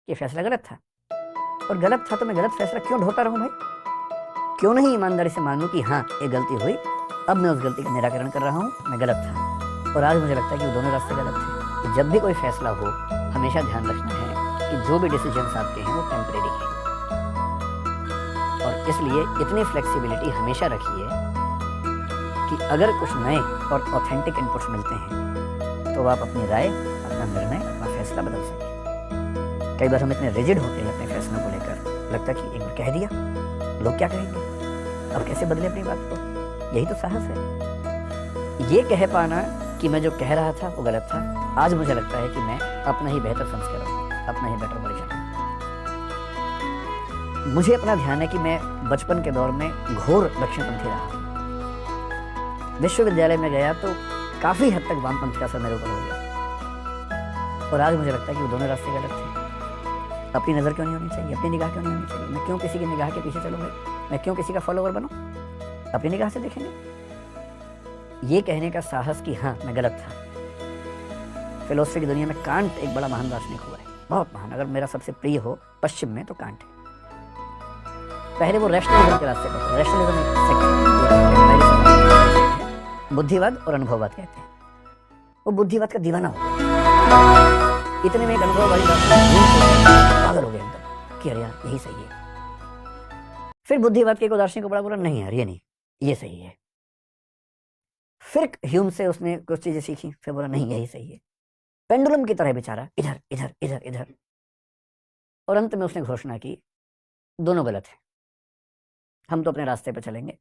कि फैसला गलत था, और गलत था तो मैं गलत फैसला क्यों ढोता रहूं भाई? क्यों नहीं ईमानदारी से मानूं कि हाँ ये गलती हुई, अब मैं उस गलती का निराकरण कर रहा हूँ, मैं गलत था। और आज मुझे लगता है कि वो दोनों रास्ते गलत थे। तो जब भी कोई फैसला हो, हमेशा ध्यान रखना है कि जो भी डिसीजंस आपके हैं वो टेम्परेरी हैं, और इसलिए इतनी फ्लेक्सिबिलिटी हमेशा रखिए कि अगर कुछ नए और ऑथेंटिक इनपुट्स मिलते हैं तो आप अपनी राय, अपना निर्णय, अपना फैसला बदल सकें। कई बार हम इतने रिजिड होते हैं अपने फैसलों को लेकर, लगता है कि एक बार कह दिया, लोग क्या कहेंगे, अब कैसे बदले अपनी बात को? यही तो साहस है, ये कह पाना कि मैं जो कह रहा था वो गलत था। आज मुझे लगता है कि मैं अपना ही बेहतर संस्कार हूँ, अपना ही बेटर वर्जन हूँ। मुझे अपना ध्यान है कि मैं बचपन के दौर में घोर दक्षिणपंथी रहा। विश्वविद्यालय में गया तो काफी हद तक वामपंथ का असर मेरे ऊपर हो गया, और आज मुझे लगता है कि वो दोनों रास्ते गलत थे। अपनी नजर क्यों नहीं होनी चाहिए, अपनी निगाह क्यों नहीं होनी चाहिए? मैं क्यों किसी की निगाह के पीछे चलूँ भाई? मैं क्यों किसी का फॉलोवर बनूं? अपनी निगाह से देखेंगे। ये कहने का साहस कि हाँ मैं गलत था। फिलोसफी की दुनिया में कांट एक बड़ा महान दार्शनिक हुआ है, बहुत महान। अगर मेरा सबसे प्रिय हो पश्चिम में तो कांट है। पहले वो रैशनलिज्म के रास्ते पर, रैशनलिज्म बुद्धिवाद और अनुभववाद कहते हैं। वो बुद्धिवाद का दीवाना हो गया, इतने में एक अनुभव वाली पागल हो गया एकदम कि अरे यार यही सही है। फिर बुद्धिवाद के एक दार्शनिक को बड़ा बोला, नहीं यार ये नहीं, ये सही है। फिर ह्यूम से उसने कुछ चीजें सीखी, फिर बोला नहीं यही सही है। पेंडुलम की तरह बेचारा इधर इधर इधर इधर, और अंत में उसने घोषणा की दोनों गलत है, हम तो अपने रास्ते पर चलेंगे।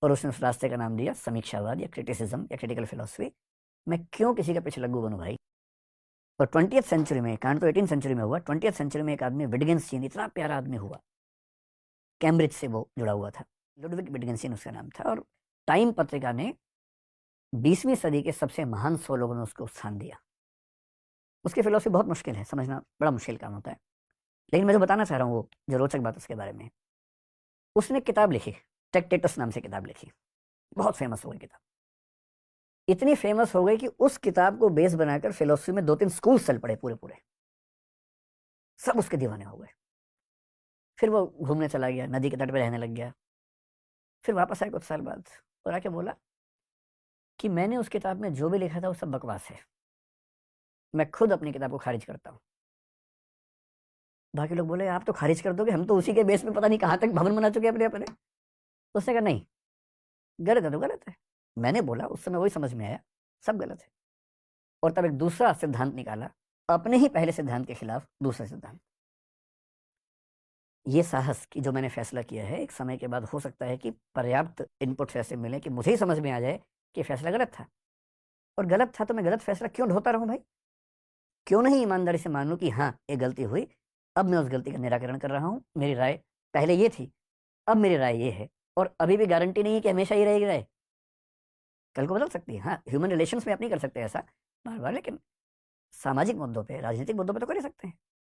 और उसने उस रास्ते का नाम दिया समीक्षावाद या क्रिटिसिज्म या क्रिटिकल फिलोसफी। मैं क्यों किसी का पीछे लग्गू बनूं भाई? और 20th सेंचुरी में, कांट तो 18th सेंचुरी में हुआ, 20th सेंचुरी में एक आदमी विटगेन्स्टीन, इतना प्यारा आदमी हुआ, कैम्ब्रिज से वो जुड़ा हुआ था, लुडविग विटगेन्स्टीन उसका नाम था। और टाइम पत्रिका ने 20वीं सदी के सबसे महान 100 लोगों में उसको स्थान दिया। उसकी फिलोसफी बहुत मुश्किल है, समझना बड़ा मुश्किल काम होता है, लेकिन मैं जो बताना चाह रहा हूँ वो जो रोचक बात उसके बारे में, उसने किताब लिखी, ट्रैक्टेटस नाम से किताब लिखी, बहुत फेमस हो गई किताब। इतनी फेमस हो गई कि उस किताब को बेस बनाकर फिलोसफी में 2-3 स्कूल चल पड़े, पूरे पूरे सब उसके दीवाने हो गए। फिर वो घूमने चला गया, नदी के तट पे रहने लग गया। फिर वापस आया कुछ साल बाद और आके बोला कि मैंने उस किताब में जो भी लिखा था वो सब बकवास है, मैं खुद अपनी किताब को खारिज करता हूँ। बाकी लोग बोले आप तो खारिज कर दोगे, हम तो उसी के बेस में पता नहीं कहाँ तक भवन बना चुके अपने अपने। उसने कहा नहीं, गलत है तो गलत है। मैंने बोला, उस समय वही समझ में आया, सब गलत है। और तब एक दूसरा सिद्धांत निकाला, अपने ही पहले सिद्धांत के खिलाफ दूसरा सिद्धांत। ये साहस कि जो मैंने फैसला किया है, एक समय के बाद हो सकता है कि पर्याप्त इनपुट्स ऐसे मिले कि मुझे ही समझ में आ जाए कि फैसला गलत था, और गलत था तो मैं गलत फैसला क्यों ढोता रहूं भाई? क्यों नहीं ईमानदारी से मानूं कि हाँ ये गलती हुई, अब मैं उस गलती का निराकरण कर रहा हूं, मेरी राय पहले ये थी, अब मेरी राय ये है। और अभी भी गारंटी नहीं है कि हमेशा ही रहेगी राय, कल को बदल सकती है। हाँ, ह्यूमन रिलेशंस में आप नहीं कर सकते ऐसा बार बार, लेकिन सामाजिक मुद्दों पे, राजनीतिक मुद्दों पे तो कर ही सकते हैं।